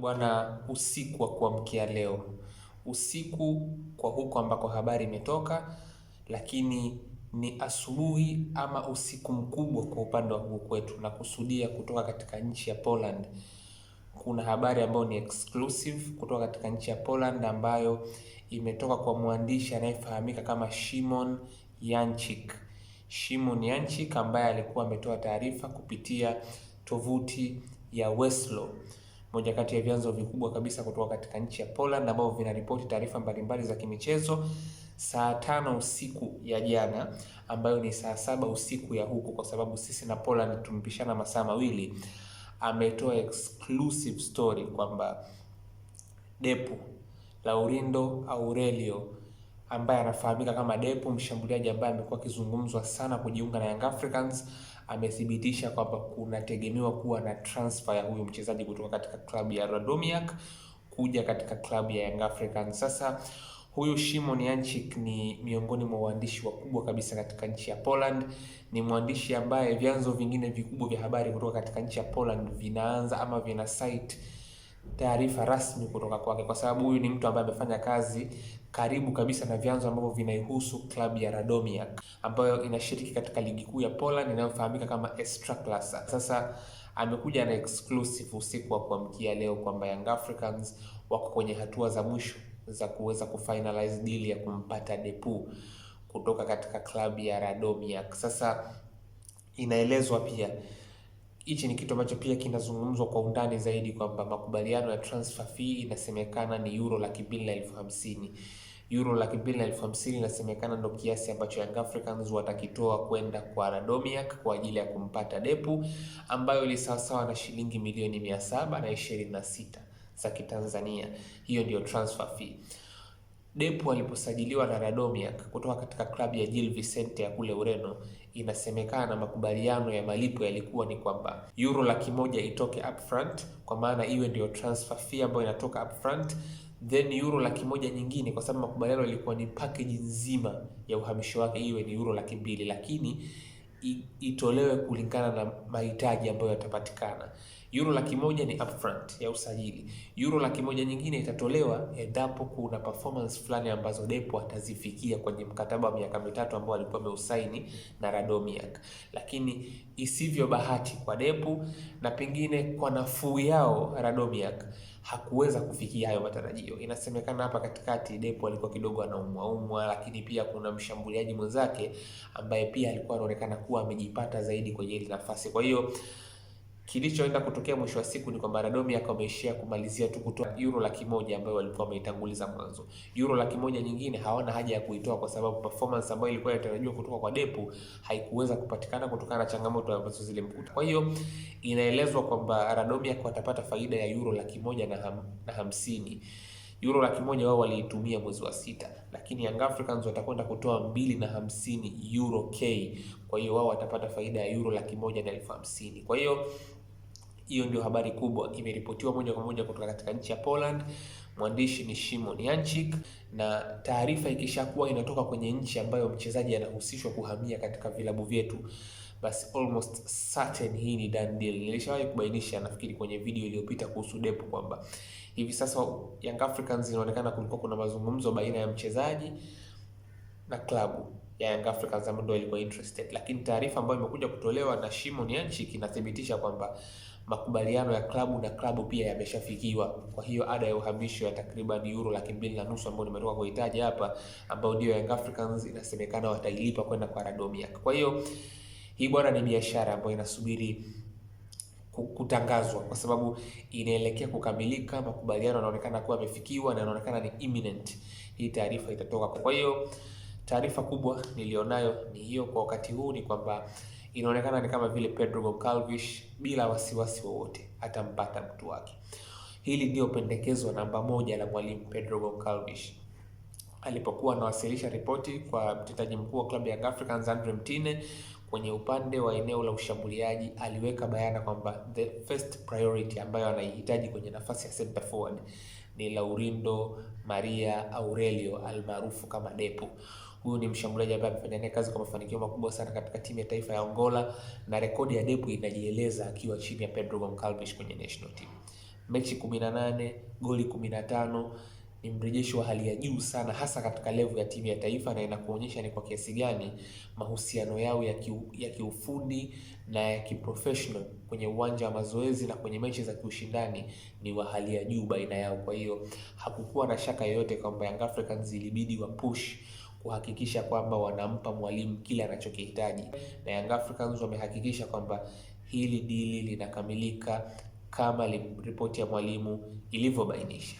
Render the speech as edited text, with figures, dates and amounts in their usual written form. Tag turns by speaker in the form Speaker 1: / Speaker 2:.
Speaker 1: Bwana, usiku wa kuamkia leo, usiku kwa huko ambako habari imetoka, lakini ni asubuhi ama usiku mkubwa kwa upande wa huku kwetu, na kusudia kutoka katika nchi ya Poland. Kuna habari ambayo ni exclusive kutoka katika nchi ya Poland ambayo imetoka kwa mwandishi anayefahamika kama Szymon Jańczyk. Szymon Jańczyk ambaye alikuwa ametoa taarifa kupitia tovuti ya Weslo, moja kati ya vyanzo vikubwa kabisa kutoka katika nchi ya Poland ambao vinaripoti taarifa mbalimbali za kimichezo, saa 5 usiku ya jana, ambayo ni saa 7 usiku ya huku, kwa sababu sisi na Poland tumepishana masaa mawili. Ametoa exclusive story kwamba Depu Laurindo Aurelio ambaye anafahamika kama Depu, mshambuliaji ambaye amekuwa akizungumzwa sana kujiunga na Young Africans, amethibitisha kwamba kunategemewa kuwa na transfer ya huyu mchezaji kutoka katika klabu ya Radomiak kuja katika klabu ya Young Africans. Sasa huyu Szymon Jańczyk ni miongoni mwa waandishi wakubwa kabisa katika nchi ya Poland. Ni mwandishi ambaye vyanzo vingine vikubwa vya habari kutoka katika nchi ya Poland vinaanza ama vina site taarifa rasmi kutoka kwake, kwa sababu huyu ni mtu ambaye amefanya kazi karibu kabisa na vyanzo ambavyo vinaihusu klabu ya Radomiak ambayo inashiriki katika ligi kuu ya Poland inayofahamika kama Ekstraklasa. Sasa amekuja na exclusive usiku wa kuamkia leo kwamba Young Africans wako kwenye hatua za mwisho za kuweza kufinalize deal ya kumpata Depu kutoka katika klabu ya Radomiak. Sasa inaelezwa pia, hichi ni kitu ambacho pia kinazungumzwa kwa undani zaidi, kwamba makubaliano ya transfer fee inasemekana ni euro 250,000. Euro 250,000 inasemekana ndio kiasi ambacho Young Africans watakitoa kwenda kwa Radomiak kwa ajili ya kumpata Depu, ambayo ni sawasawa na shilingi milioni 726 za Kitanzania. Hiyo ndio transfer fee. Depu aliposajiliwa na Radomiak kutoka katika klabu ya Gil Vicente ya kule Ureno, inasemekana makubaliano ya malipo yalikuwa ni kwamba euro 100,000 itoke upfront, kwa maana iwe ndio transfer fee ambayo inatoka upfront, then euro 100,000 nyingine, kwa sababu makubaliano yalikuwa ni package nzima ya uhamisho wake, iwe ni euro 200,000, lakini itolewe kulingana na mahitaji ambayo yatapatikana. Euro 100,000 ni upfront ya usajili. Euro 100,000 nyingine itatolewa endapo kuna performance fulani ambazo Depu atazifikia kwenye mkataba wa miaka 3 ambao alikuwa ameusaini na Radomiak. Lakini isivyo bahati kwa Depu na pengine kwa nafuu yao Radomiak, hakuweza kufikia hayo matarajio. Inasemekana hapa katikati Depu alikuwa kidogo anaumwa, lakini pia kuna mshambuliaji mwenzake ambaye pia alikuwa anaonekana kuwa amejipata zaidi kwenye ile nafasi. Kwa hiyo kilichoenda kutokea mwisho wa siku ni kwamba Radomiak ameishia kumalizia tu kutoa euro 100,000 ambayo walikuwa wameitanguliza mwanzo. Euro 100,000 nyingine hawana haja ya kuitoa kwa sababu performance ambayo ilikuwa inatarajiwa kutoka kwa Depu haikuweza kupatikana kutokana na changamoto ambazo zilimkuta. Kwa hiyo inaelezwa kwamba Radomiak watapata faida ya euro 150,000. Euro 100,000 wao waliitumia mwezi wa 6, lakini Young Africans watakwenda kutoa 250 euro K. Kwa hiyo wao watapata faida ya euro 150,000. Kwa hiyo hiyo ndio habari kubwa, imeripotiwa moja kwa moja kutoka katika nchi ya Poland. Mwandishi ni Szymon Jańczyk, na taarifa ikishakuwa inatoka kwenye nchi ambayo mchezaji anahusishwa kuhamia katika vilabu vyetu, basi almost certain hii ni done deal. Nilishawahi kubainisha nafikiri kwenye video iliyopita kuhusu Depu kwamba hivi sasa Young Africans inaonekana kulikuwa kuna mazungumzo baina ya mchezaji na klabu ya Young Africans ambayo ndio ilikuwa interested, lakini taarifa ambayo imekuja kutolewa na Szymon Jańczyk inathibitisha kwamba makubaliano ya klabu na klabu pia yameshafikiwa. Kwa hiyo ada ya uhamisho ya takriban euro 250,000 ambayo nimetoka kuhitaji hapa, ambayo ndio Young Africans inasemekana watailipa kwenda kwa Radomiak. Kwa hiyo hii bwana ni biashara ambayo inasubiri kutangazwa kwa sababu inaelekea kukamilika. Makubaliano yanaonekana kuwa yamefikiwa na yanaonekana ni imminent, hii taarifa itatoka. Kwa hiyo taarifa kubwa nilionayo ni hiyo kwa wakati huu, ni kwamba inaonekana ni kama vile Pedro Goncalves bila wasiwasi wowote atampata mtu wake. Hili ndio pendekezo namba 1 la mwalimu Pedro Goncalves alipokuwa anawasilisha ripoti kwa mtendaji mkuu wa klabu ya Young Africans Andre Mtine. Kwenye upande wa eneo la ushambuliaji aliweka bayana kwamba the first priority ambayo anaihitaji kwenye nafasi ya center forward ni Laurindo Maria Aurelio almaarufu kama Depu. Huyu ni mshambuliaji ambaye amefanya naye kazi kwa mafanikio makubwa sana katika timu ya taifa ya Angola, na rekodi ya Depu inajieleza akiwa chini ya Pedro Goncalves kwenye national team. mechi 18, goli 15. Ni mrejesho wa hali ya juu sana, hasa katika level ya timu ya taifa, na inakuonyesha ni kwa kiasi gani mahusiano yao ya kiufundi na ya kiprofessional kwenye uwanja wa mazoezi na kwenye mechi za kiushindani ni wa hali ya juu baina yao. Kwa hiyo hakukuwa na shaka yoyote kwamba Young Africans ilibidi wa push kuhakikisha kwamba wanampa mwalimu kile anachokihitaji, na Young Africans wamehakikisha kwamba hili dili linakamilika kama ripoti ya mwalimu ilivyobainisha.